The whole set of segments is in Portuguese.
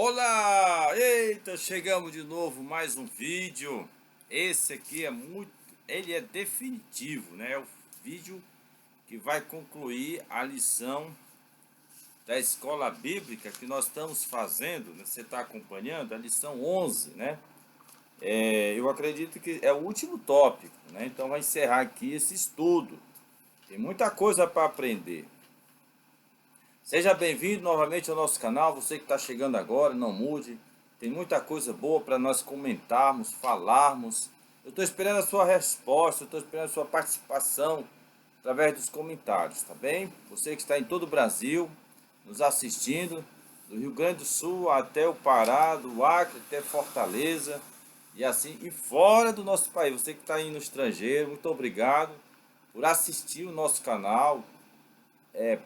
Olá! Eita, chegamos de novo, mais um vídeo. Esse aqui ele é definitivo, né? É o vídeo que vai concluir a lição da escola bíblica que nós estamos fazendo, né? Você está acompanhando a lição 11, né? Eu acredito que é o último tópico, né? Então vai encerrar aqui esse estudo. Tem muita coisa para aprender. Seja bem-vindo novamente ao nosso canal, você que está chegando agora, não mude. Tem muita coisa boa para nós comentarmos, falarmos. Eu estou esperando a sua resposta, eu estou esperando a sua participação através dos comentários, tá bem? Você que está em todo o Brasil, nos assistindo, do Rio Grande do Sul até o Pará, do Acre até Fortaleza, e assim, e fora do nosso país. Você que está aí no estrangeiro, muito obrigado por assistir o nosso canal,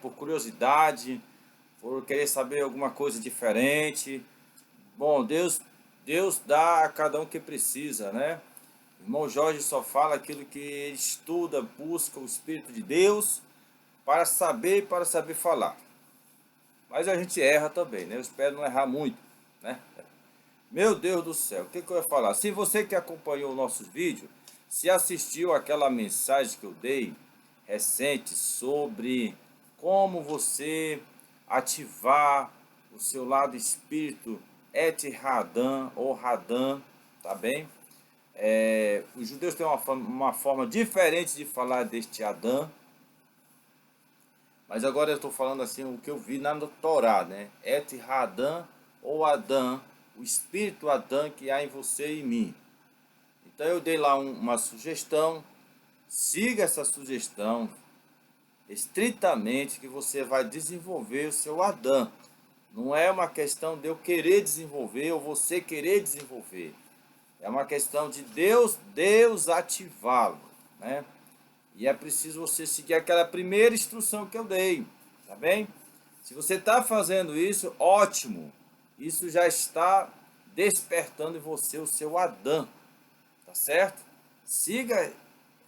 por curiosidade, por querer saber alguma coisa diferente. Bom, Deus dá a cada um que precisa, né? O irmão Jorge só fala aquilo que ele estuda, busca o Espírito de Deus para saber falar. Mas a gente erra também, né? Eu espero não errar muito, né? Meu Deus do céu, o que eu ia falar? Se você que acompanhou nossos vídeos, se assistiu aquela mensagem que eu dei recente sobre como você ativar o seu lado espírito Et Radan ou Radan, tá bem? Os judeus têm uma forma diferente de falar deste Adão, mas agora eu estou falando assim o que eu vi na Torá, né? Et Radan ou Adão, o espírito Adão que há em você e em mim. Então eu dei lá uma sugestão, siga essa sugestão estritamente que você vai desenvolver o seu Adão. Não é uma questão de eu querer desenvolver ou você querer desenvolver. É uma questão de Deus ativá-lo, né? E é preciso você seguir aquela primeira instrução que eu dei, tá bem? Se você está fazendo isso, ótimo. Isso já está despertando em você o seu Adão, tá certo? Siga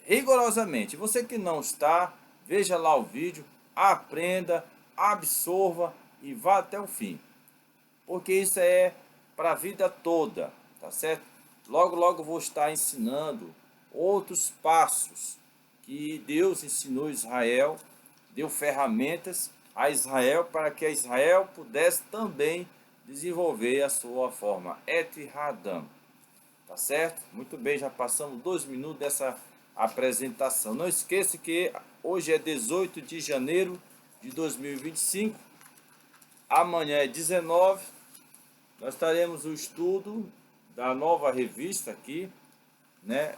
rigorosamente. Você que não está, veja lá o vídeo, aprenda, absorva e vá até o fim. Porque isso é para a vida toda, tá certo? Logo, logo vou estar ensinando outros passos que Deus ensinou a Israel, deu ferramentas a Israel para que a Israel pudesse também desenvolver a sua forma Et Hadam. Tá certo? Muito bem, já passamos 2 minutos dessa apresentação. Não esqueça que hoje é 18 de janeiro de 2025, amanhã é 19. Nós teremos o estudo da nova revista aqui, né?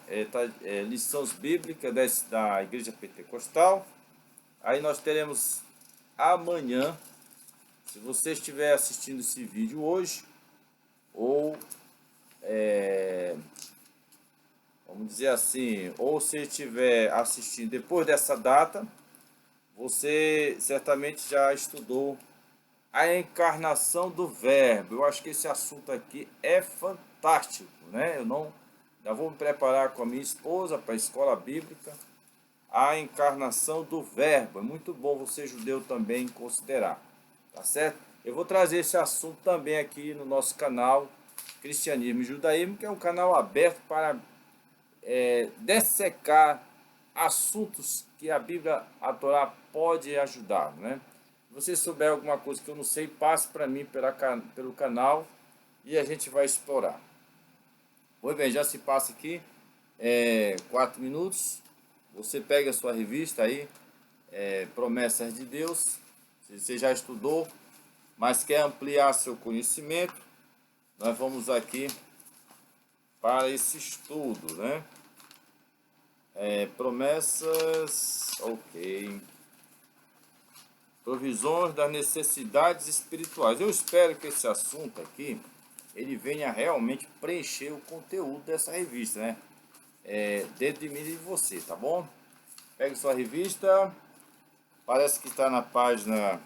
Lições Bíblicas da Igreja Pentecostal. Aí nós teremos amanhã, se você estiver assistindo esse vídeo hoje, ou vamos dizer assim, ou se estiver assistindo depois dessa data, você certamente já estudou a encarnação do Verbo. Eu acho que esse assunto aqui é fantástico, né? Eu não, já vou me preparar com a minha esposa para a escola bíblica. A encarnação do Verbo, é muito bom você judeu também considerar, tá certo? Eu vou trazer esse assunto também aqui no nosso canal Cristianismo e Judaísmo, que é um canal aberto para dessecar assuntos que a Bíblia, a Torá, pode ajudar, né? Se você souber alguma coisa que eu não sei, passe para mim pelo canal e a gente vai explorar. Pois bem, já se passa aqui 4 minutos. Você pega a sua revista aí, Promessas de Deus. Se você já estudou, mas quer ampliar seu conhecimento, nós vamos aqui para esse estudo, né? Promessas, ok. Provisões das necessidades espirituais. Eu espero que esse assunto aqui, ele venha realmente preencher o conteúdo dessa revista, né? Dentro de mim e de você, tá bom? Pegue sua revista, parece que está na página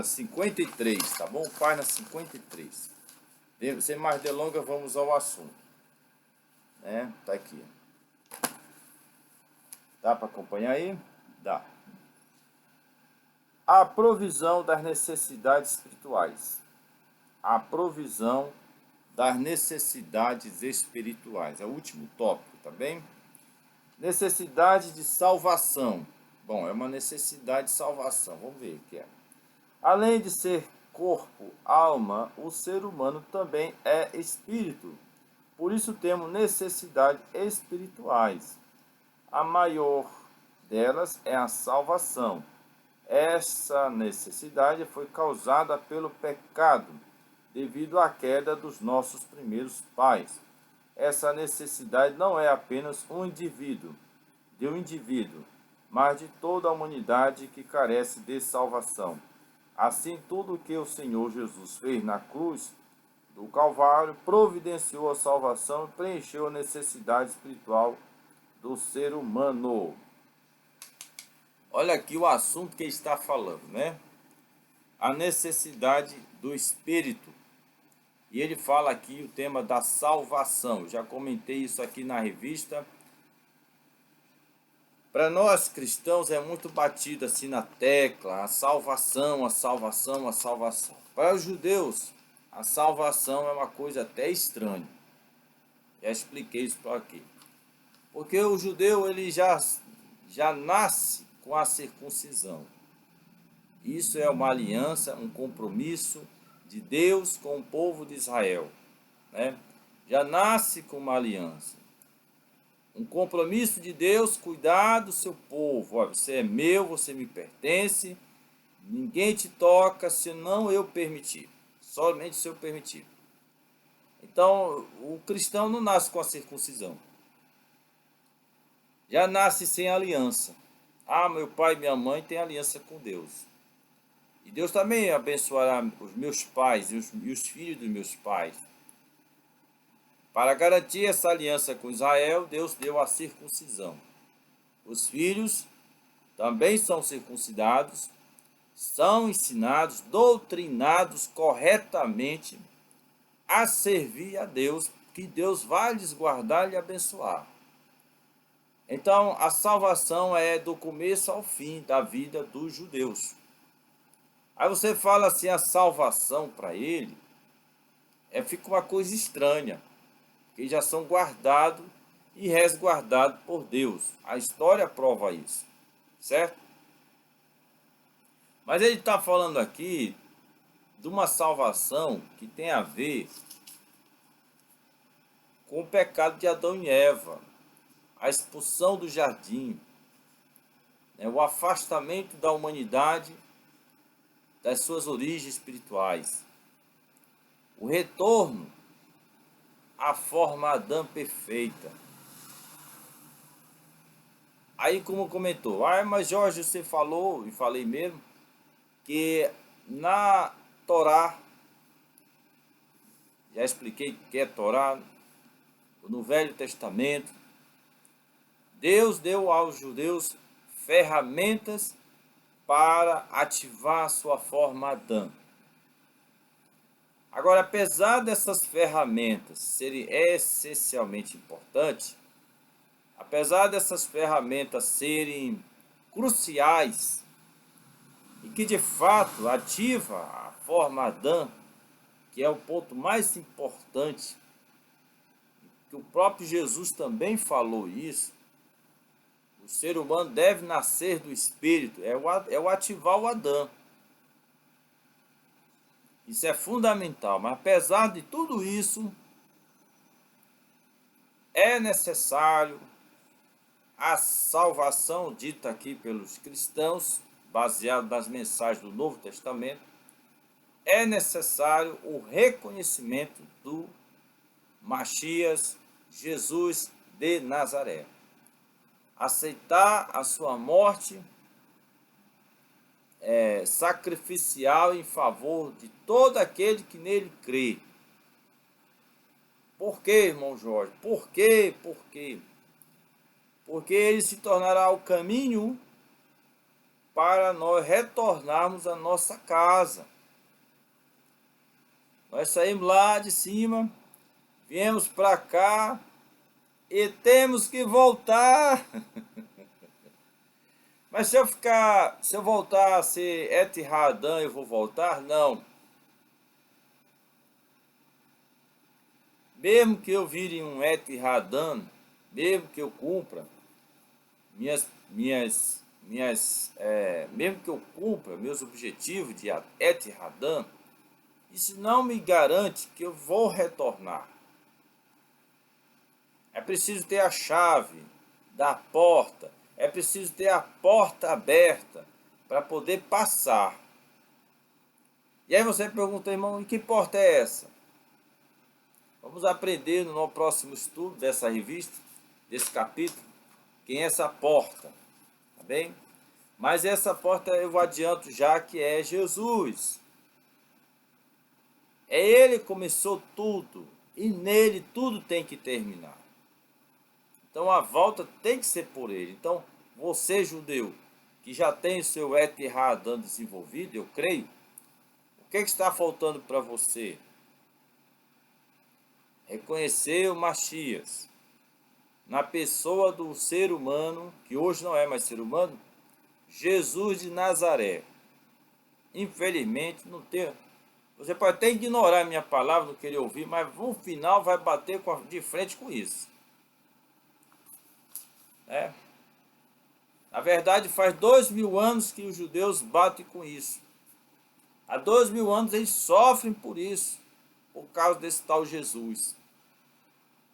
53, tá bom? Página 53. Sem mais delongas, vamos ao assunto, né? Tá aqui. Dá para acompanhar aí? Dá. A provisão das necessidades espirituais. A provisão das necessidades espirituais. É o último tópico, tá bem? Necessidade de salvação. Bom, é uma necessidade de salvação. Vamos ver o que é. Além de ser corpo, alma, o ser humano também é espírito. Por isso temos necessidades espirituais. A maior delas é a salvação. Essa necessidade foi causada pelo pecado, devido à queda dos nossos primeiros pais. Essa necessidade não é apenas de um indivíduo, mas de toda a humanidade que carece de salvação. Assim, tudo o que o Senhor Jesus fez na cruz do Calvário providenciou a salvação e preencheu a necessidade espiritual do ser humano. Olha aqui o assunto que ele está falando, né? A necessidade do Espírito. E ele fala aqui o tema da salvação. Eu já comentei isso aqui na revista. Para nós cristãos é muito batido assim na tecla, a salvação, a salvação, a salvação. Para os judeus, a salvação é uma coisa até estranha. Já expliquei isso por aqui. Porque o judeu ele já nasce com a circuncisão. Isso é uma aliança, um compromisso de Deus com o povo de Israel, né? Já nasce com uma aliança. Um compromisso de Deus cuidar do seu povo. Olha, você é meu, você me pertence, ninguém te toca senão eu permitir, somente se eu permitir. Então, o cristão não nasce com a circuncisão. Já nasce sem aliança. Ah, meu pai e minha mãe têm aliança com Deus. E Deus também abençoará os meus pais e os filhos dos meus pais. Para garantir essa aliança com Israel, Deus deu a circuncisão. Os filhos também são circuncidados, são ensinados, doutrinados corretamente a servir a Deus, que Deus vai lhes guardar e abençoar. Então, a salvação é do começo ao fim da vida dos judeus. Aí você fala assim, a salvação para ele, fica uma coisa estranha, que já são guardados e resguardados por Deus. A história prova isso, certo? Mas ele está falando aqui de uma salvação que tem a ver com o pecado de Adão e Eva, a expulsão do jardim, né, o afastamento da humanidade das suas origens espirituais, o retorno à forma Adão perfeita. Aí, como comentou, mas Jorge, você falou, e falei mesmo, que na Torá, já expliquei o que é Torá, no Velho Testamento, Deus deu aos judeus ferramentas para ativar a sua forma Adão. Agora, apesar dessas ferramentas serem essencialmente importantes, apesar dessas ferramentas serem cruciais e que de fato ativa a forma Adão, que é o ponto mais importante, que o próprio Jesus também falou isso, o ser humano deve nascer do Espírito, é o ativar o Adão. Isso é fundamental, mas apesar de tudo isso, é necessário a salvação dita aqui pelos cristãos, baseado nas mensagens do Novo Testamento, é necessário o reconhecimento do Messias, Jesus de Nazaré. Aceitar a sua morte sacrificial em favor de todo aquele que nele crê. Por quê, irmão Jorge? Por quê? Por quê? Porque ele se tornará o caminho para nós retornarmos à nossa casa. Nós saímos lá de cima, viemos para cá e temos que voltar. Mas se eu voltar a ser Et Hadã, eu vou voltar? Não. Mesmo que eu vire um Et Hadã, mesmo que eu cumpra mesmo que eu cumpra meus objetivos de Et Hadã, isso não me garante que eu vou retornar. É preciso ter a chave da porta, é preciso ter a porta aberta para poder passar. E aí você pergunta, irmão, e que porta é essa? Vamos aprender no próximo estudo dessa revista, desse capítulo, quem é essa porta, tá bem? Mas essa porta eu adianto já que é Jesus. É Ele que começou tudo e nele tudo tem que terminar. Então a volta tem que ser por Ele. Então você, judeu, que já tem o seu Et Hadã desenvolvido, eu creio, o que está faltando para você? Reconhecer o Machias na pessoa do ser humano, que hoje não é mais ser humano, Jesus de Nazaré. Infelizmente, não tem. Você pode até ignorar a minha palavra, não querer ouvir, mas no final vai bater de frente com isso. Na verdade, faz 2000 anos que os judeus batem com isso. Há 2000 anos eles sofrem por isso, por causa desse tal Jesus.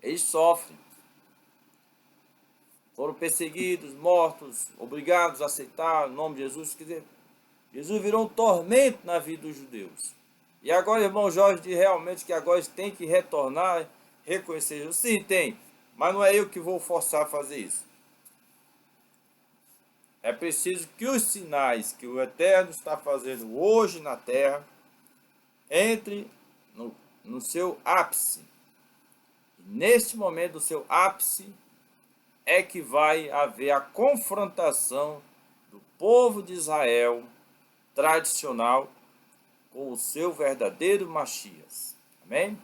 Eles sofrem. Foram perseguidos, mortos, obrigados a aceitar o nome de Jesus. Quer dizer, Jesus virou um tormento na vida dos judeus. E agora, irmão Jorge, diz realmente que agora eles têm que retornar, reconhecer Jesus. Sim, tem, mas não é eu que vou forçar a fazer isso. É preciso que os sinais que o Eterno está fazendo hoje na terra entre no seu ápice. E neste momento do seu ápice é que vai haver a confrontação do povo de Israel tradicional com o seu verdadeiro Machias. Amém?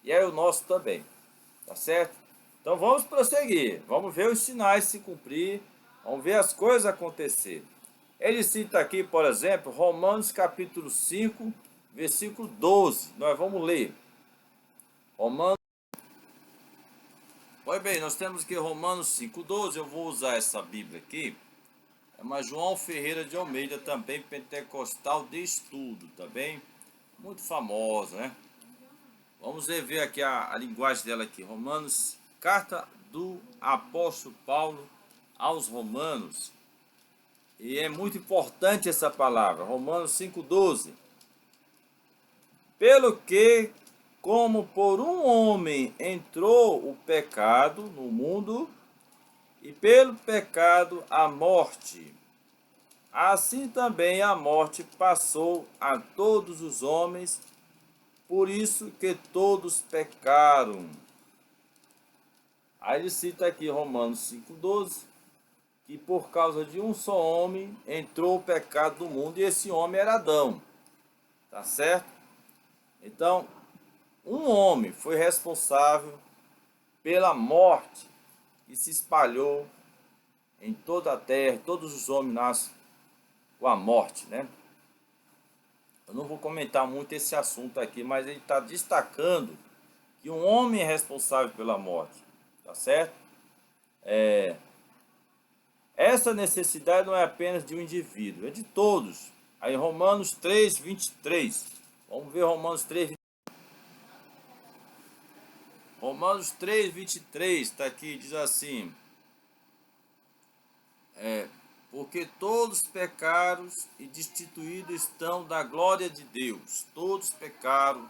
E é o nosso também. Tá certo? Então vamos prosseguir. Vamos ver os sinais se cumprir. Vamos ver as coisas acontecer. Ele cita aqui, por exemplo, Romanos capítulo 5, versículo 12. Nós vamos ler. Romanos. Pois bem, nós temos aqui Romanos 5,12. Eu vou usar essa Bíblia aqui. É uma João Ferreira de Almeida, também pentecostal de estudo, tá bem? Muito famosa, né? Vamos ver aqui a linguagem dela aqui. Romanos, carta do apóstolo Paulo aos Romanos. E é muito importante essa palavra. Romanos 5,12. Pelo que, como por um homem entrou o pecado no mundo, e pelo pecado a morte, assim também a morte passou a todos os homens, por isso que todos pecaram. Aí ele cita aqui Romanos 5,12, que por causa de um só homem entrou o pecado no mundo, e esse homem era Adão. Tá certo? Então, um homem foi responsável pela morte que se espalhou em toda a terra. Todos os homens nascem com a morte, né? Eu não vou comentar muito esse assunto aqui, mas ele está destacando que um homem é responsável pela morte, tá certo? Essa necessidade não é apenas de um indivíduo, é de todos. Aí Romanos 3, 23. Vamos ver Romanos 3, 23. Romanos 3, 23 está aqui, diz assim: porque todos pecaram e destituídos estão da glória de Deus. Todos pecaram.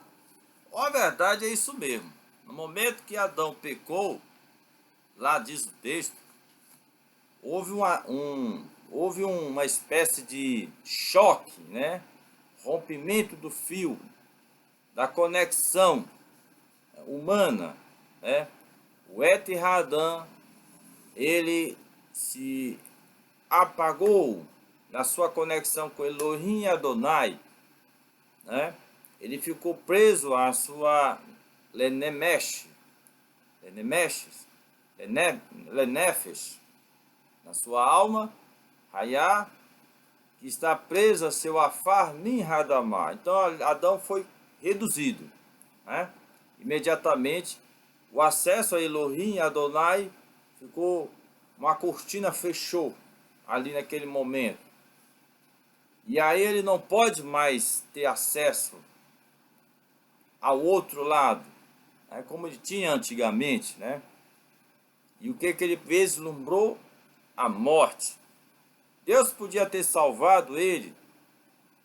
A verdade é isso mesmo. No momento que Adão pecou, lá diz o texto, houve uma espécie de choque, né? Rompimento do fio, da conexão humana, né? O Et Hadã, ele se apagou na sua conexão com Elohim Adonai, né? Ele ficou preso à sua Lenefesh, na sua alma, Hayá, que está preso a seu afar min hadamá. Então Adão foi reduzido, né? Imediatamente o acesso a Elohim, Adonai, ficou, uma cortina fechou ali naquele momento. E aí ele não pode mais ter acesso ao outro lado, né, como ele tinha antigamente, né? E o que ele vislumbrou? A morte. Deus podia ter salvado ele,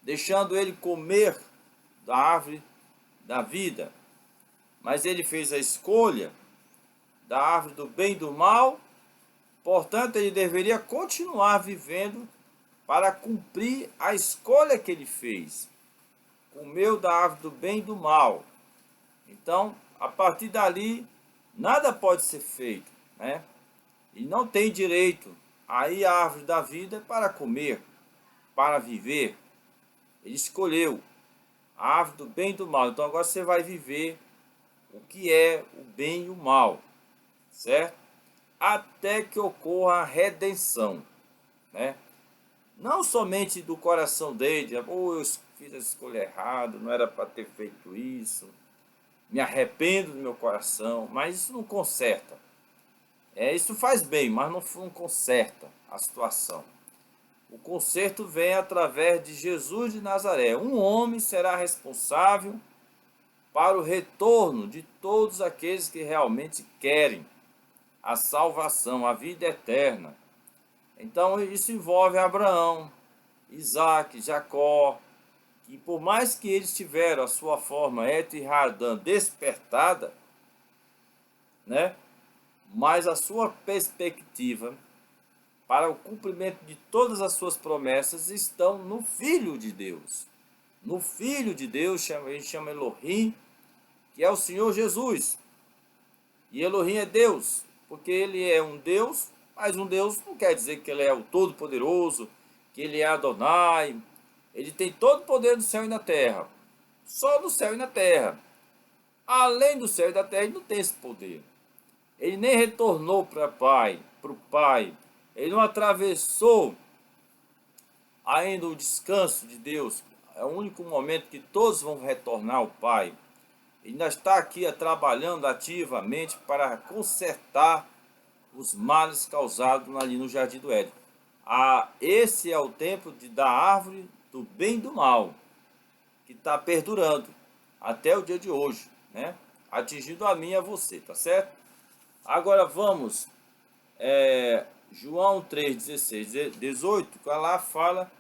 deixando ele comer da árvore da vida, mas ele fez a escolha da árvore do bem e do mal, portanto ele deveria continuar vivendo para cumprir a escolha que ele fez. Comeu da árvore do bem e do mal. Então, a partir dali, nada pode ser feito, né? E não tem direito a ir à árvore da vida para comer, para viver. Ele escolheu a árvore do bem e do mal. Então agora você vai viver o que é o bem e o mal, certo? Até que ocorra a redenção, né? Não somente do coração dele, oh, eu fiz a escolha errada, não era para ter feito isso, me arrependo do meu coração, mas isso não conserta. Isso faz bem, mas não conserta a situação. O conserto vem através de Jesus de Nazaré. Um homem será responsável para o retorno de todos aqueles que realmente querem a salvação, a vida eterna. Então isso envolve Abraão, Isaac, Jacó, que por mais que eles tiveram a sua forma Et e Hadã despertada, né, mas a sua perspectiva para o cumprimento de todas as suas promessas estão no Filho de Deus. No Filho de Deus, a gente chama Elohim, que é o Senhor Jesus. E Elohim é Deus, porque ele é um Deus, mas um Deus não quer dizer que ele é o Todo-Poderoso, que ele é Adonai. Ele tem todo o poder do céu e na terra. Só no céu e na terra. Além do céu e da terra, ele não tem esse poder. Ele nem retornou para o Pai. Ele não atravessou ainda o descanso de Deus. É o único momento que todos vão retornar ao Pai. Ele ainda está aqui trabalhando ativamente para consertar os males causados ali no Jardim do Éden. Esse é o tempo da árvore do bem e do mal, que está perdurando até o dia de hoje, né? Atingindo a mim e a você, tá certo? Agora vamos, João 3, 16, 18, que lá fala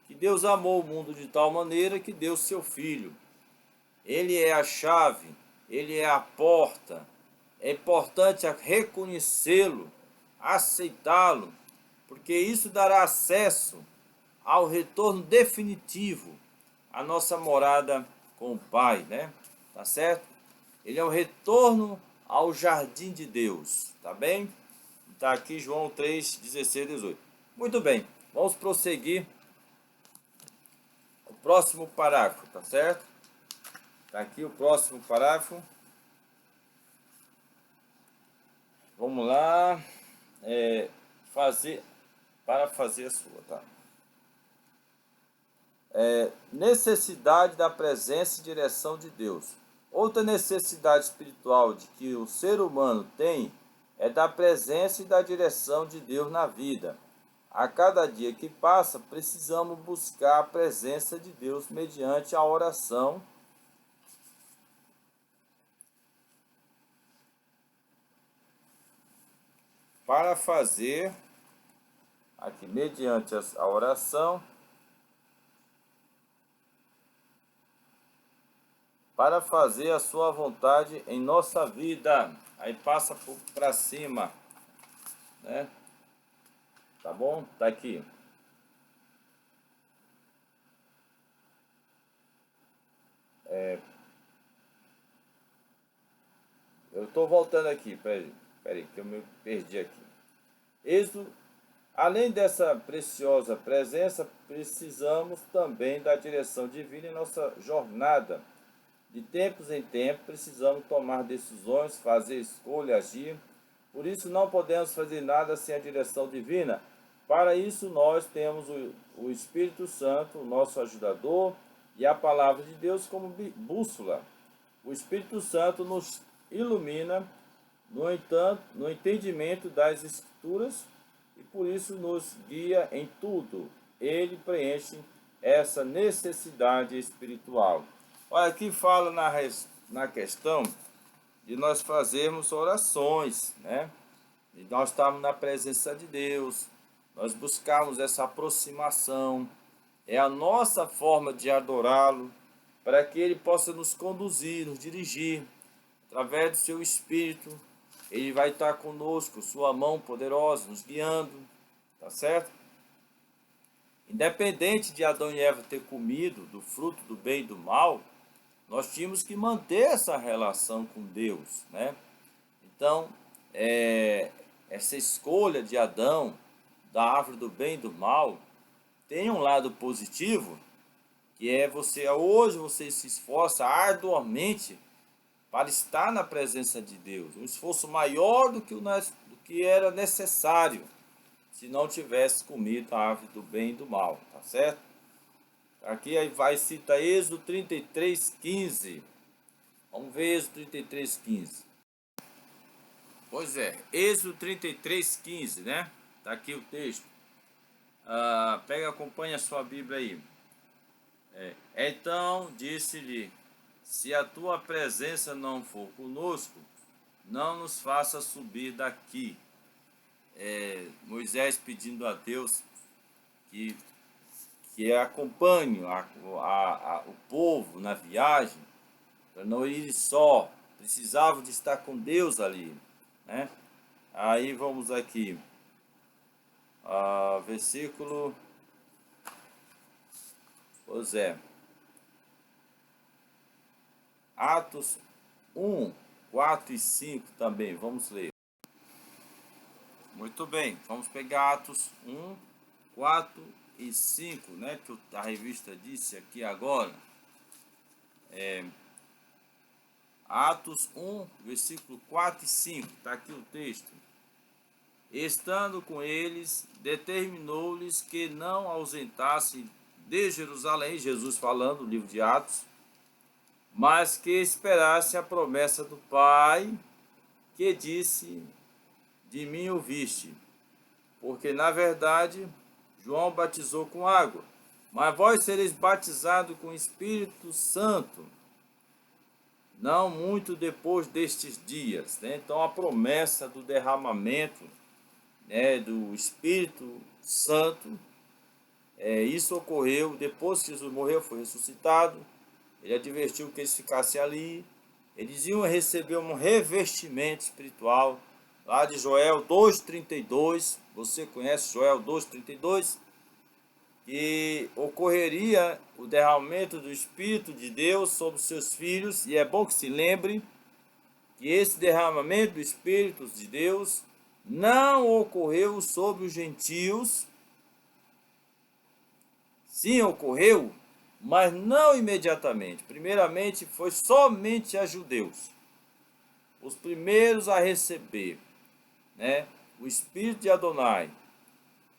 que Deus amou o mundo de tal maneira que deu seu Filho. Ele é a chave, ele é a porta. É importante reconhecê-lo, aceitá-lo, porque isso dará acesso ao retorno definitivo à nossa morada com o Pai, né? Tá certo? Ele é o retorno ao jardim de Deus, tá bem? Tá aqui João 3, 16, 18. Muito bem, vamos prosseguir o próximo parágrafo, tá certo? Tá aqui o próximo parágrafo. Vamos lá, para fazer a sua, tá? Necessidade da presença e direção de Deus. Outra necessidade espiritual de que o ser humano tem é da presença e da direção de Deus na vida. A cada dia que passa, precisamos buscar a presença de Deus mediante a oração para fazer, aqui mediante a oração, para fazer a sua vontade em nossa vida. Aí passa para cima, né? Tá bom? Tá aqui. Eu estou voltando aqui, peraí, que eu me perdi aqui. Êxodo, além dessa preciosa presença, precisamos também da direção divina em nossa jornada. De tempos em tempos, precisamos tomar decisões, fazer escolha, agir. Por isso, não podemos fazer nada sem a direção divina. Para isso nós temos o Espírito Santo, o nosso ajudador, e a palavra de Deus como bússola. O Espírito Santo nos ilumina, no entanto, no entendimento das Escrituras e por isso nos guia em tudo. Ele preenche essa necessidade espiritual. Olha, aqui fala na questão de nós fazermos orações, né? E nós estamos na presença de Deus, nós buscamos essa aproximação, é a nossa forma de adorá-lo, para que ele possa nos conduzir, nos dirigir, através do seu Espírito. Ele vai estar conosco, sua mão poderosa, nos guiando, tá certo? Independente de Adão e Eva ter comido do fruto do bem e do mal, nós tínhamos que manter essa relação com Deus, né? Então, essa escolha de Adão, da árvore do bem e do mal, tem um lado positivo, que é hoje você se esforça arduamente para estar na presença de Deus, um esforço maior do que era necessário se não tivesse comido a árvore do bem e do mal, tá certo? Aqui aí vai citar Êxodo 33:15. Vamos ver Êxodo 33:15. Pois é, Êxodo 33:15, né? Tá aqui o texto. Pega e acompanha a sua Bíblia aí. Então disse-lhe: se a tua presença não for conosco, não nos faça subir daqui. Moisés pedindo a Deus que acompanhe o povo na viagem, para não ir só, precisavam de estar com Deus ali, né? Aí vamos aqui, versículo, pois é, Atos 1, 4 e 5 também, vamos ler. Muito bem, vamos pegar Atos 1, 4 e 5, né, que a revista disse aqui agora. Atos 1, versículo 4 e 5, está aqui o texto. Estando com eles, determinou-lhes que não ausentassem de Jerusalém, Jesus falando, no livro de Atos, mas que esperassem a promessa do Pai, que disse: de mim ouviste. Porque, na verdade, João batizou com água, mas vós sereis batizados com o Espírito Santo, não muito depois destes dias, né? Então, a promessa do derramamento, né, do Espírito Santo, isso ocorreu depois que Jesus morreu, foi ressuscitado. Ele advertiu que eles ficassem ali. Eles iam receber um revestimento espiritual, lá de Joel 2,32, você conhece Joel 2,32, que ocorreria o derramamento do Espírito de Deus sobre os seus filhos, e é bom que se lembre que esse derramamento do Espírito de Deus não ocorreu sobre os gentios. Sim, ocorreu, mas não imediatamente. Primeiramente foi somente a judeus, os primeiros a receber, né, o Espírito de Adonai.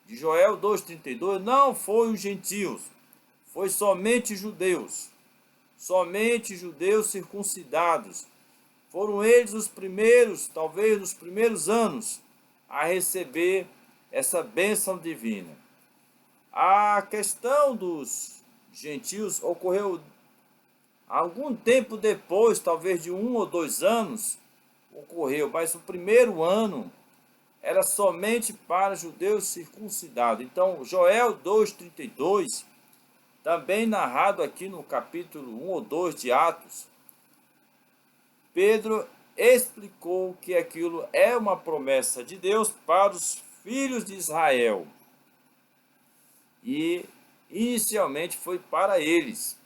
De Joel 2,32, não foi os gentios, foi somente judeus circuncidados. Foram eles os primeiros, talvez nos primeiros anos, a receber essa bênção divina. A questão dos gentios ocorreu algum tempo depois, talvez de 1 ou 2 anos, ocorreu, mas o primeiro ano era somente para judeus circuncidados. Então, Joel 2,32, também narrado aqui no capítulo 1 ou 2 de Atos, Pedro explicou que aquilo é uma promessa de Deus para os filhos de Israel. E inicialmente foi para eles.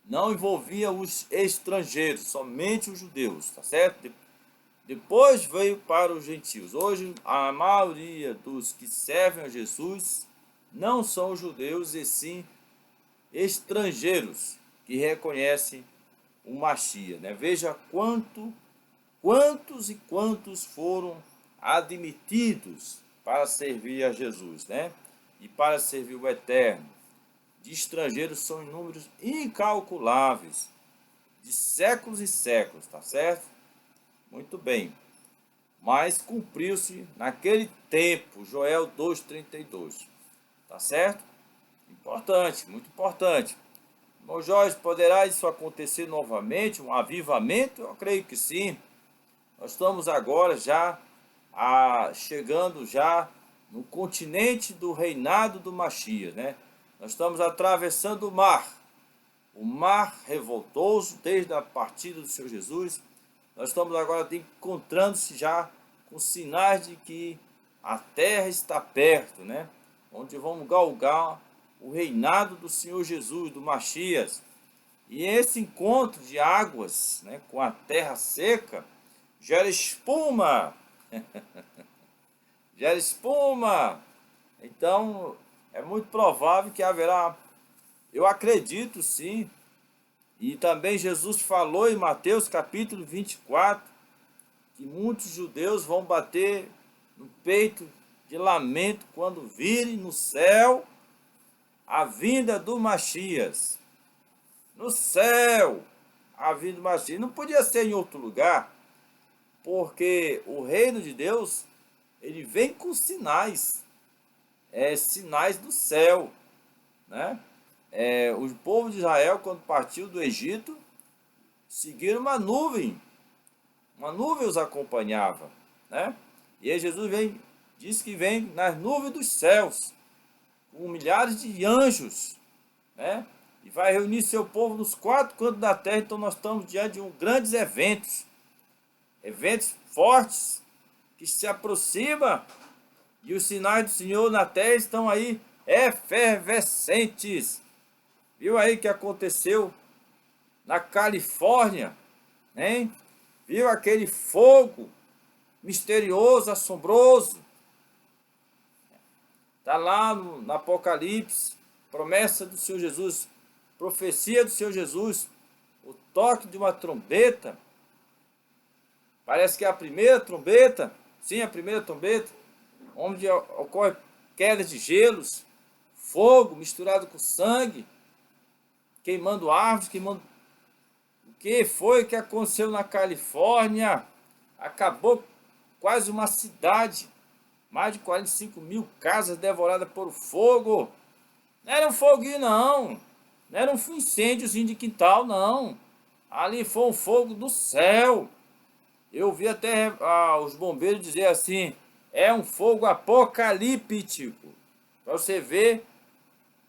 Não envolvia os estrangeiros, somente os judeus, tá certo? Depois veio para os gentios. Hoje, a maioria dos que servem a Jesus não são judeus, e sim estrangeiros que reconhecem o Machia, né? Veja quantos foram admitidos para servir a Jesus, né? E para servir o Eterno. De estrangeiros são em números incalculáveis, de séculos e séculos, tá certo? Muito bem. Mas cumpriu-se naquele tempo, Joel 2,32, tá certo? Importante, muito importante. Irmão Jorge, poderá isso acontecer novamente, um avivamento? Eu creio que sim. Nós estamos agora já chegando já no continente do reinado do Machia, né? Nós estamos atravessando o mar revoltoso desde a partida do Senhor Jesus. Nós estamos agora encontrando-se já com sinais de que a terra está perto, né? Onde vamos galgar o reinado do Senhor Jesus, do Machias. E esse encontro de águas, né, com a terra seca gera espuma. Gera espuma. Então, é muito provável que haverá, eu acredito sim, e também Jesus falou em Mateus capítulo 24, que muitos judeus vão bater no peito de lamento quando virem no céu a vinda do Machias. No céu, a vinda do Machias. Não podia ser em outro lugar, porque o reino de Deus, ele vem com sinais, sinais do céu, né? O povo de Israel, quando partiu do Egito, seguiram uma nuvem os acompanhava, né? E aí Jesus diz que vem nas nuvens dos céus, com milhares de anjos, né? E vai reunir seu povo nos quatro cantos da terra. Então nós estamos diante de grandes eventos fortes que se aproximam, e os sinais do Senhor na terra estão aí efervescentes. Viu aí o que aconteceu na Califórnia, hein? Viu aquele fogo misterioso, assombroso? Está lá no Apocalipse, promessa do Senhor Jesus, profecia do Senhor Jesus, o toque de uma trombeta. Parece que é a primeira trombeta, sim, a primeira trombeta, onde ocorre queda de gelos, fogo misturado com sangue, queimando árvores, queimando. O que foi que aconteceu na Califórnia? Acabou quase uma cidade, mais de 45 mil casas devoradas por fogo. Não era um foguinho, não. Não era um incêndiozinho de quintal, não. Ali foi um fogo do céu. Eu vi até os bombeiros dizer assim, é um fogo apocalíptico. Para você ver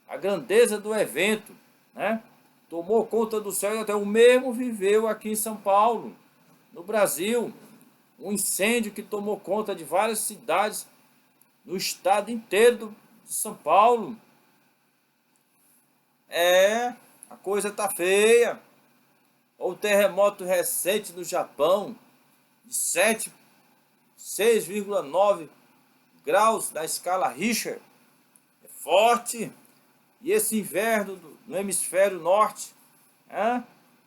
a grandeza do evento, né? Tomou conta do céu e até o mesmo viveu aqui em São Paulo, no Brasil. Um incêndio que tomou conta de várias cidades no estado inteiro de São Paulo. A coisa tá feia. O terremoto recente no Japão, de 6,9 graus na escala Richter. É forte. E esse inverno no hemisfério norte,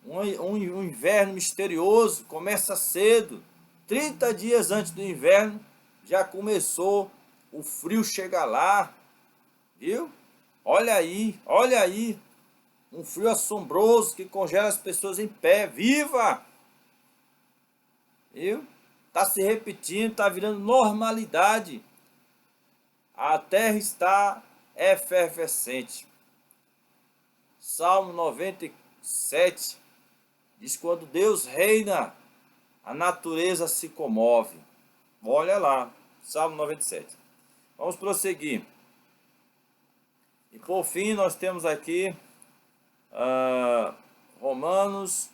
um inverno misterioso, começa cedo. 30 dias antes do inverno, já começou o frio chegar lá, viu? Olha aí, um frio assombroso que congela as pessoas em pé, viva! Viu? Está se repetindo, está virando normalidade. A terra está efervescente. Salmo 97 diz: quando Deus reina, a natureza se comove. Olha lá, Salmo 97. Vamos prosseguir. E por fim, nós temos aqui Romanos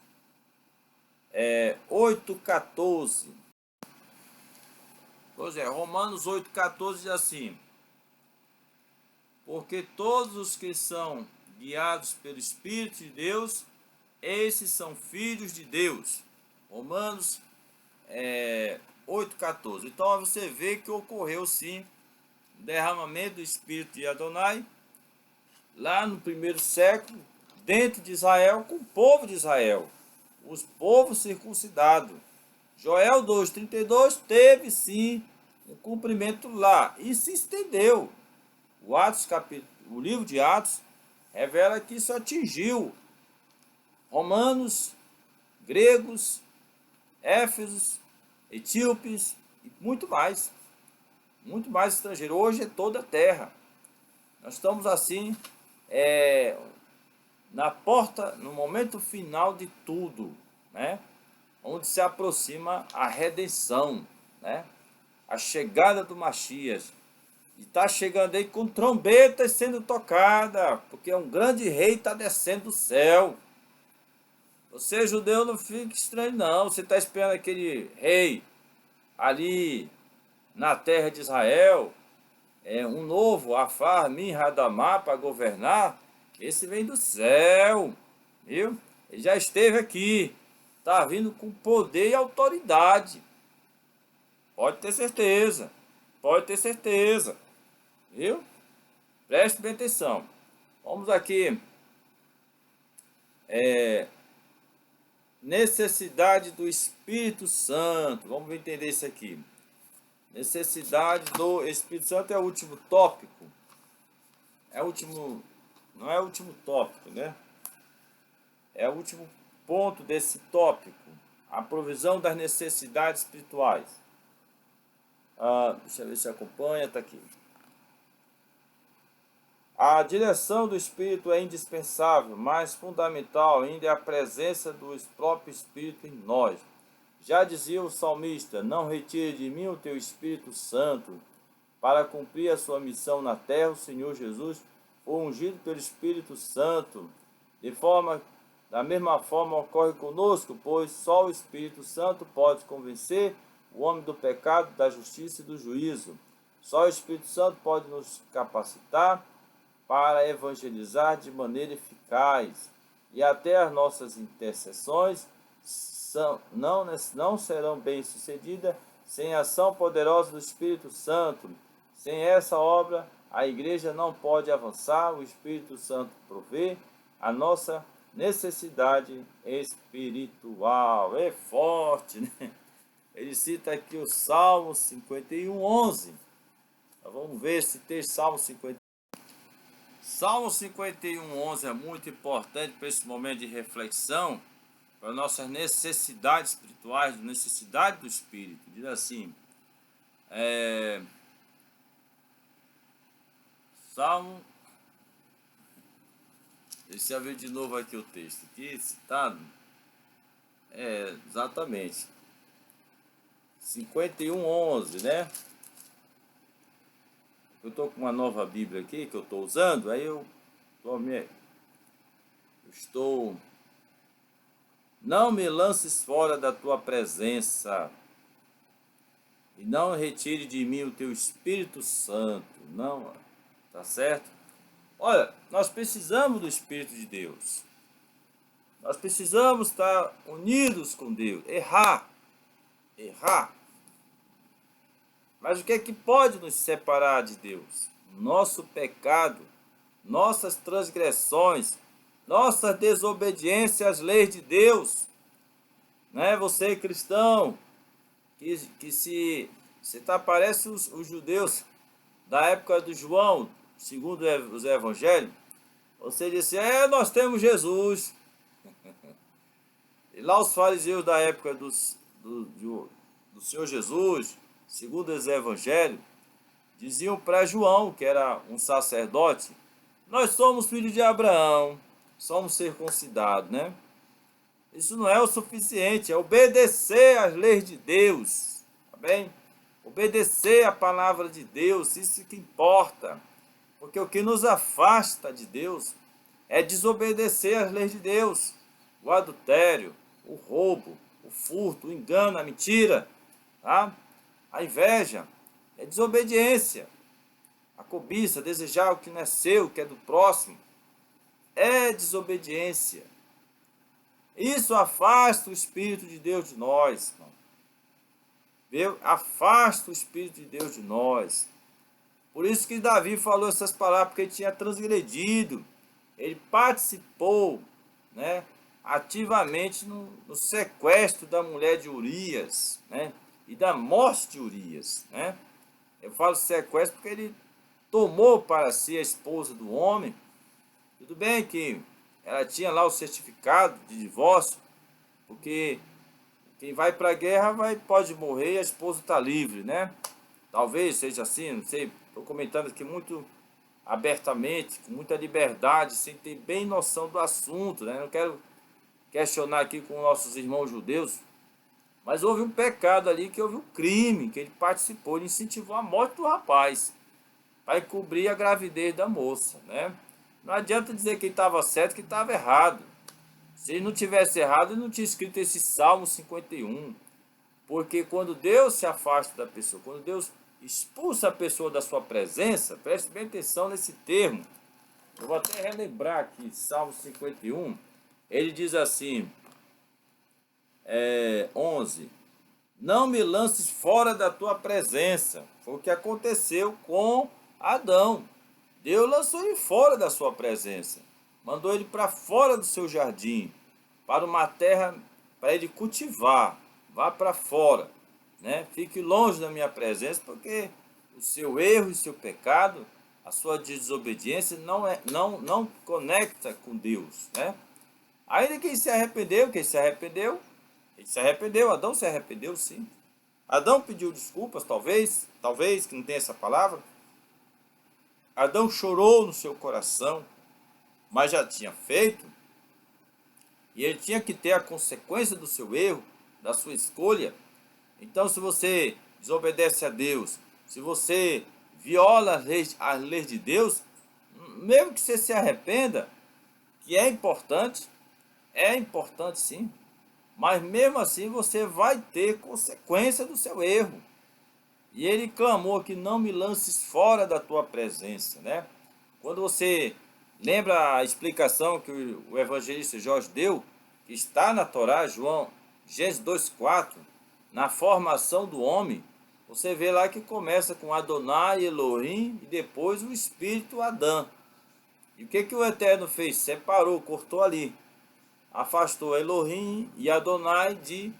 8,14. Pois é, Romanos 8,14 diz assim: porque todos os que são guiados pelo Espírito de Deus, esses são filhos de Deus. Romanos 8,14. Então você vê que ocorreu sim o derramamento do Espírito de Adonai lá no primeiro século, dentro de Israel, com o povo de Israel, os povos circuncidados. Joel 2,32 teve sim um cumprimento lá e se estendeu. O livro de Atos revela que isso atingiu romanos, gregos, éfesos, etíopes e muito mais estrangeiros. Hoje é toda a terra. Nós estamos assim na porta, no momento final de tudo, né? Onde se aproxima a redenção, né? A chegada do Messias. E está chegando aí com trombetas sendo tocada, porque um grande rei está descendo do céu. Você, judeu, não fique estranho, não. Você está esperando aquele rei ali na terra de Israel, um novo Afar Min Hadamá para governar. Esse vem do céu, viu? Ele já esteve aqui, está vindo com poder e autoridade. Pode ter certeza, pode ter certeza, viu? Preste bem atenção. Vamos aqui. Necessidade do Espírito Santo. Vamos entender isso aqui. Necessidade do Espírito Santo é o último tópico. Não é o último tópico, né? É o último ponto desse tópico. A provisão das necessidades espirituais. Deixa eu ver se acompanha, está aqui. A direção do Espírito é indispensável, mas fundamental ainda é a presença do próprio Espírito em nós. Já dizia o salmista: não retire de mim o teu Espírito Santo. Para cumprir a sua missão na terra, o Senhor Jesus foi ungido pelo Espírito Santo. Da mesma forma ocorre conosco, pois só o Espírito Santo pode convencer o homem do pecado, da justiça e do juízo. Só o Espírito Santo pode nos capacitar para evangelizar de maneira eficaz, e até as nossas intercessões não serão bem-sucedidas sem a ação poderosa do Espírito Santo. Sem essa obra, a igreja não pode avançar. O Espírito Santo provê a nossa necessidade espiritual. É forte, né? Ele cita aqui o Salmo 51:11. Vamos ver esse texto, Salmo 51. Salmo 51:11 é muito importante para esse momento de reflexão, para nossas necessidades espirituais, necessidade do Espírito. Diz assim, Salmo, deixa eu ver de novo aqui o texto, aqui citado, exatamente, 51:11, né? Eu estou com uma nova Bíblia aqui que eu estou usando, aí eu estou... Não me lances fora da tua presença, e não retire de mim o teu Espírito Santo. Não, tá certo? Olha, nós precisamos do Espírito de Deus. Nós precisamos estar unidos com Deus. Errar. Mas o que é que pode nos separar de Deus? Nosso pecado, nossas transgressões, nossa desobediência às leis de Deus. Né? Você, cristão, que se parece os judeus da época do João, segundo os evangelhos, você disse, nós temos Jesus. E lá os fariseus da época do Senhor Jesus, segundo os evangelhos, diziam para João, que era um sacerdote, nós somos filhos de Abraão, somos circuncidados, né? Isso não é o suficiente, é obedecer às leis de Deus, tá bem? Obedecer à palavra de Deus, isso que importa. Porque o que nos afasta de Deus é desobedecer às leis de Deus. O adultério, o roubo, o furto, o engano, a mentira, tá? A inveja é desobediência. A cobiça, desejar o que não é seu, o que é do próximo, é desobediência. Isso afasta o Espírito de Deus de nós, irmão. Viu? Afasta o Espírito de Deus de nós. Por isso que Davi falou essas palavras, porque ele tinha transgredido. Ele participou, né, ativamente no sequestro da mulher de Urias, né, e da morte de Urias, né? Eu falo sequestro porque ele tomou para si a esposa do homem. Tudo bem que ela tinha lá o certificado de divórcio, porque quem vai para a guerra pode morrer e a esposa está livre, né? Talvez seja assim, não sei. Estou comentando aqui muito abertamente, com muita liberdade, sem ter bem noção do assunto, né? Não quero questionar aqui com nossos irmãos judeus, mas houve um pecado ali, que houve um crime, que ele participou, ele incentivou a morte do rapaz, para encobrir a gravidez da moça, né? Não adianta dizer que ele estava certo, que estava errado. Se ele não tivesse errado, ele não tinha escrito esse Salmo 51. Porque quando Deus se afasta da pessoa, quando Deus expulsa a pessoa da sua presença, preste bem atenção nesse termo. Eu vou até relembrar aqui, Salmo 51, ele diz assim, 11: não me lances fora da tua presença. Foi o que aconteceu com Adão. Deus lançou ele fora da sua presença. Mandou ele para fora do seu jardim, para uma terra para ele cultivar. Vá para fora, né? Fique longe da minha presença, porque o seu erro e o seu pecado, a sua desobediência não conecta com Deus, né? Ainda quem se arrependeu, Adão se arrependeu, sim. Adão pediu desculpas, talvez, que não tem essa palavra. Adão chorou no seu coração, mas já tinha feito, e ele tinha que ter a consequência do seu erro, da sua escolha. Então, se você desobedece a Deus, se você viola as leis de Deus, mesmo que você se arrependa, que é importante sim, mas mesmo assim você vai ter consequência do seu erro. E ele clamou que não me lances fora da tua presença, né? Quando você lembra a explicação que o evangelista Jorge deu, que está na Torá, Gênesis 2:4, na formação do homem, você vê lá que começa com Adonai, Elohim e depois o Espírito Adão. E o que o Eterno fez? Separou, cortou ali. Afastou Elohim e Adonai de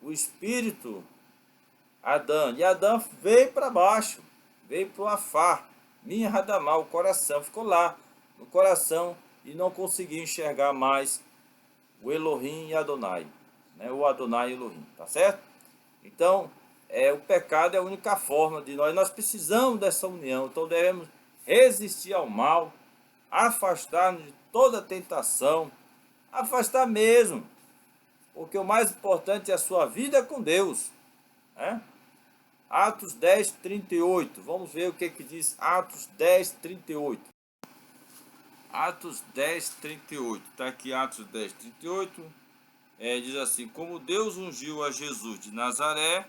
o Espírito Adão. E Adão veio para baixo, veio para o Afar, minha Radamá, o coração, ficou lá no coração e não conseguiu enxergar mais o Elohim e Adonai, né? O Adonai e Elohim, tá certo? Então, o pecado é a única forma de nós precisamos dessa união, então devemos resistir ao mal, afastar-nos de toda tentação, afastar mesmo, porque o mais importante é a sua vida com Deus, né? Atos 10, 38. Vamos ver o que diz Atos 10, 38. Atos 10, 38. Está aqui Atos 10, 38. Diz assim: como Deus ungiu a Jesus de Nazaré,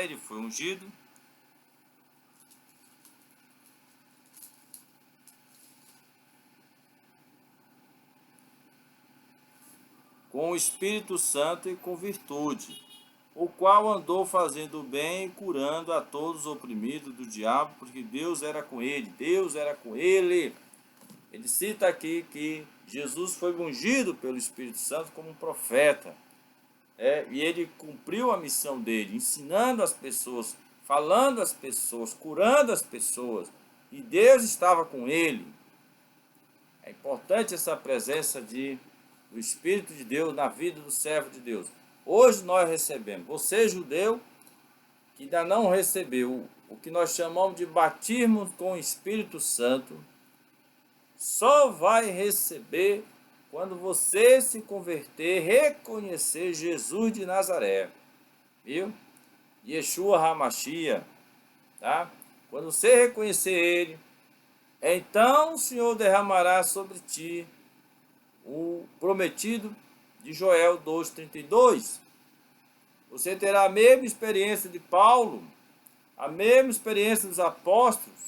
ele foi ungido com o Espírito Santo e com virtude, o qual andou fazendo o bem e curando a todos os oprimidos do diabo, porque Deus era com ele. Ele cita aqui que Jesus foi ungido pelo Espírito Santo como um profeta, e ele cumpriu a missão dele, ensinando as pessoas, falando às pessoas, curando as pessoas, e Deus estava com ele. É importante essa presença do Espírito de Deus na vida do servo de Deus. Hoje nós recebemos, você judeu que ainda não recebeu o que nós chamamos de batismo com o Espírito Santo, só vai receber quando você se converter, reconhecer Jesus de Nazaré, viu? Yeshua HaMashiach, tá? Quando você reconhecer ele, então o Senhor derramará sobre ti o prometido de Joel 2:32. Você terá a mesma experiência de Paulo, a mesma experiência dos apóstolos.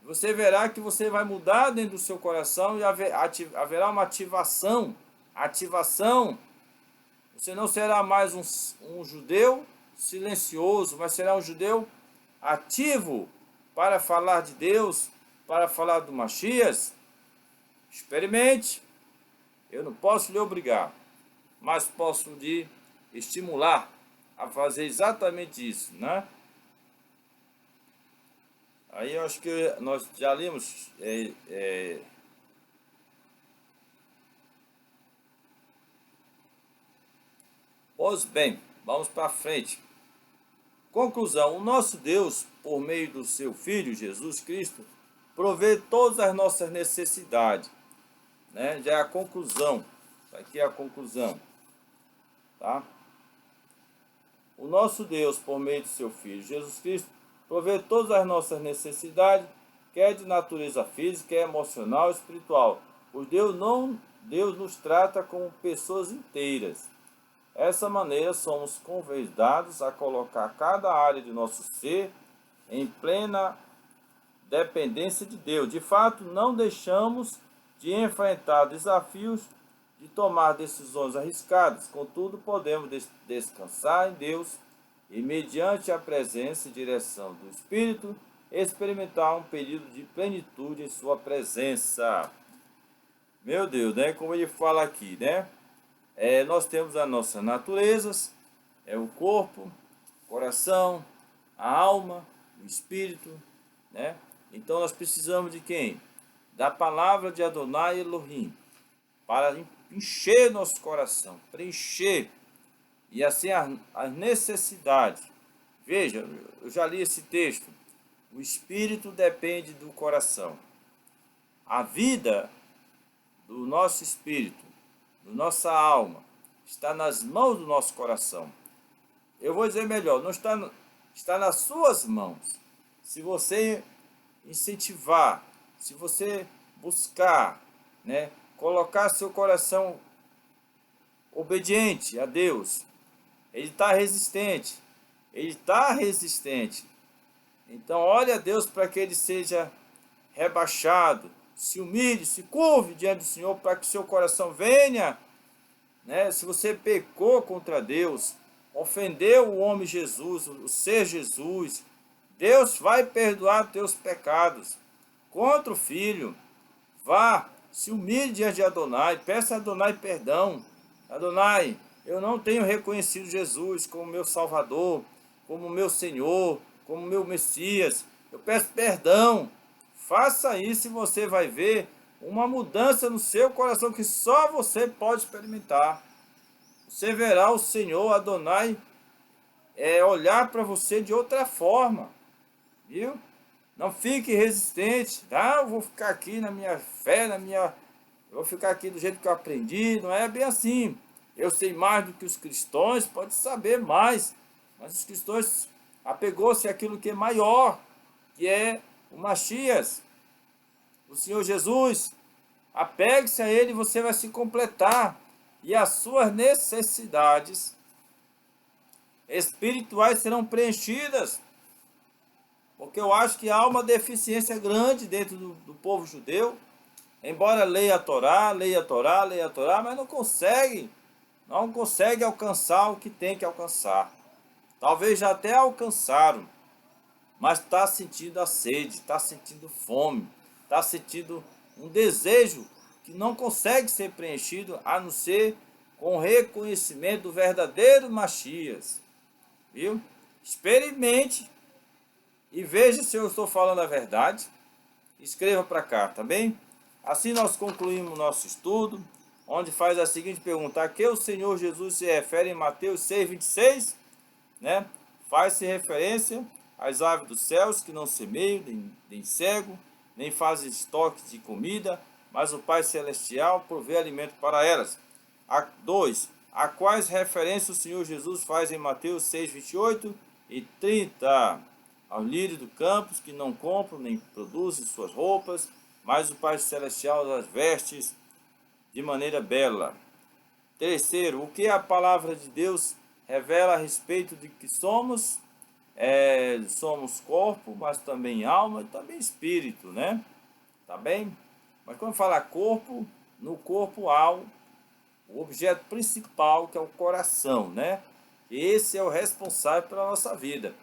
Você verá que você vai mudar dentro do seu coração e haverá uma ativação. Você não será mais um judeu silencioso, mas será um judeu ativo para falar de Deus, para falar do Mashiach. Experimente. Eu não posso lhe obrigar, mas posso lhe estimular a fazer exatamente isso, né? Aí eu acho que nós já lemos. Pois bem, vamos para frente. Conclusão: o nosso Deus, por meio do seu Filho Jesus Cristo, provê todas as nossas necessidades, né? Já é a conclusão. Isso aqui é a conclusão, tá? O nosso Deus, por meio do seu Filho Jesus Cristo, provê todas as nossas necessidades, quer de natureza física, quer emocional, espiritual. Pois Deus nos trata como pessoas inteiras. Dessa maneira, somos convidados a colocar cada área de nosso ser em plena dependência de Deus. De fato, não deixamos de enfrentar desafios, de tomar decisões arriscadas. Contudo, podemos descansar em Deus e, mediante a presença e direção do Espírito, experimentar um período de plenitude em sua presença. Meu Deus, né? Como ele fala aqui, né? Nós temos as nossas naturezas, o corpo, o coração, a alma, o espírito, né? Então nós precisamos de quem? Da palavra de Adonai Elohim, para encher nosso coração, preencher, e assim as necessidades. Veja, eu já li esse texto. O espírito depende do coração. A vida do nosso espírito, da nossa alma, está nas mãos do nosso coração. Eu vou dizer melhor, não está nas suas mãos. Se você incentivar, se você buscar, né, colocar seu coração obediente a Deus, ele está resistente. Ele está resistente. Então, ore a Deus para que ele seja rebaixado, se humilhe, se curve diante do Senhor, para que seu coração venha, né? Se você pecou contra Deus, ofendeu o homem Jesus, o ser Jesus, Deus vai perdoar teus pecados. Contra o Filho, vá, se humilhe diante de Adonai, peça a Adonai perdão. Adonai, eu não tenho reconhecido Jesus como meu Salvador, como meu Senhor, como meu Messias. Eu peço perdão. Faça isso e você vai ver uma mudança no seu coração que só você pode experimentar. Você verá o Senhor Adonai olhar para você de outra forma, viu? Não fique resistente. Ah, eu vou ficar aqui na minha fé, eu vou ficar aqui do jeito que eu aprendi. Não é bem assim. Eu sei mais do que os cristãos, pode saber mais, mas os cristãos apegou-se àquilo que é maior, que é o Machias, o Senhor Jesus. Apegue-se a ele e você vai se completar. E as suas necessidades espirituais serão preenchidas. Porque eu acho que há uma deficiência grande dentro do povo judeu. Embora leia a Torá, mas não consegue alcançar o que tem que alcançar. Talvez já até alcançaram, mas está sentindo a sede, está sentindo fome, está sentindo um desejo que não consegue ser preenchido, a não ser com o reconhecimento do verdadeiro Machias. Viu? Experimente e veja se eu estou falando a verdade. Escreva para cá, tá bem? Assim nós concluímos o nosso estudo, onde faz a seguinte pergunta: a que o Senhor Jesus se refere em Mateus 6,26? Né? Faz-se referência às aves dos céus que não semeiam, nem cego, nem fazem estoques de comida, mas o Pai Celestial provê alimento para elas. 2. A quais referências o Senhor Jesus faz em Mateus 6, 28 e 30? Aos lírios do campo que não compram nem produzem suas roupas, mas o Pai Celestial as veste de maneira bela. 3. O que a palavra de Deus revela a respeito de que somos? Somos corpo, mas também alma e também espírito, né? Tá bem? Mas quando fala corpo, no corpo há o objeto principal, que é o coração, né? Esse é o responsável pela nossa vida,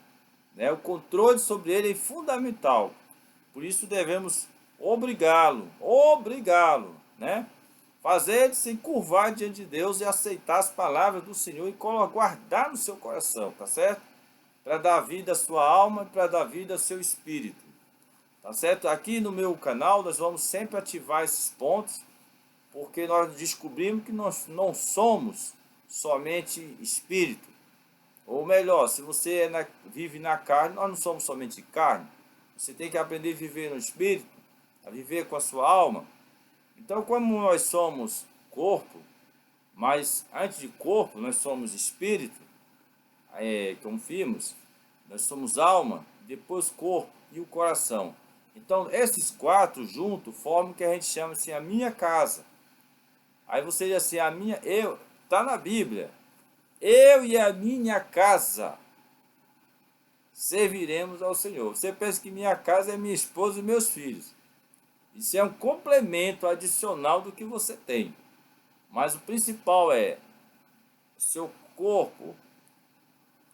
né? O controle sobre ele é fundamental. Por isso devemos obrigá-lo, né? fazer se curvar diante de Deus e aceitar as palavras do Senhor e guardar no seu coração, tá certo? Para dar vida à sua alma e para dar vida ao seu espírito, tá certo? Aqui no meu canal nós vamos sempre ativar esses pontos, porque nós descobrimos que nós não somos somente espírito. Ou melhor, se você vive na carne, nós não somos somente carne. Você tem que aprender a viver no espírito, a viver com a sua alma. Então, como nós somos corpo, mas antes de corpo nós somos espírito, como vimos, nós somos alma, depois corpo e o coração. Então, esses quatro juntos formam o que a gente chama assim, a minha casa. Aí você diz assim, tá na Bíblia, eu e a minha casa serviremos ao Senhor. Você pensa que minha casa é minha esposa e meus filhos. Isso é um complemento adicional do que você tem. Mas o principal é o seu corpo,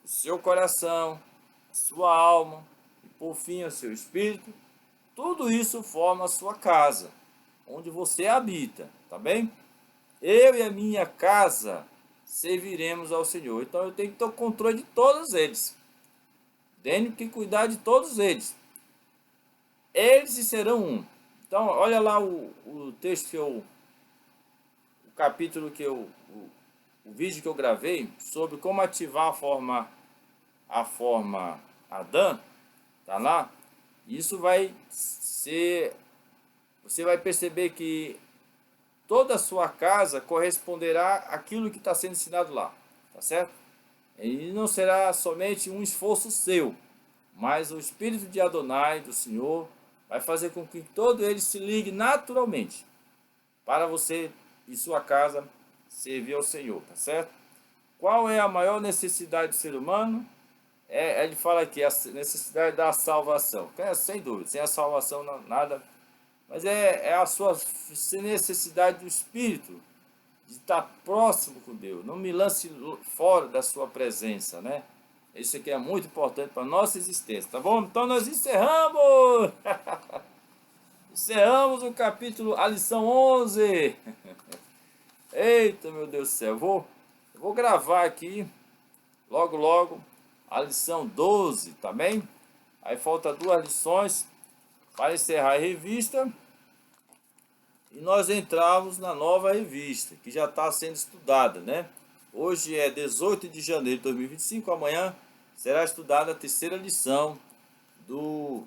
o seu coração, a sua alma e por fim o seu espírito. Tudo isso forma a sua casa, onde você habita, tá bem? Eu e a minha casa serviremos ao Senhor. Então eu tenho que ter o controle de todos eles. Tenho que cuidar de todos eles. Eles serão um. Então, olha lá o texto o capítulo o vídeo que eu gravei sobre como ativar a forma Adã, tá lá? Isso vai ser, você vai perceber que toda a sua casa corresponderá àquilo que está sendo ensinado lá, tá certo? E não será somente um esforço seu, mas o Espírito de Adonai, do Senhor, vai fazer com que todo ele se ligue naturalmente para você e sua casa servir ao Senhor, tá certo? Qual é a maior necessidade do ser humano? Ele fala aqui, a necessidade da salvação. Sem dúvida, sem a salvação nada. Mas é a sua necessidade do Espírito, de estar próximo com Deus. Não me lance fora da sua presença, né? Isso aqui é muito importante para a nossa existência, tá bom? Então nós encerramos! Encerramos o capítulo, a lição 11. Eita, meu Deus do céu. Eu vou gravar aqui, logo, a lição 12, tá bem? Aí falta 2 lições para encerrar a revista. E nós entramos na nova revista, que já está sendo estudada, né? Hoje é 18 de janeiro de 2025, amanhã será estudada a 3ª lição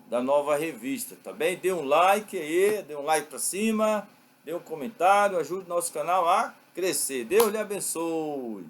da nova revista, tá bem? Dê um like aí, dê um like para cima, dê um comentário, ajude o nosso canal a crescer. Deus lhe abençoe.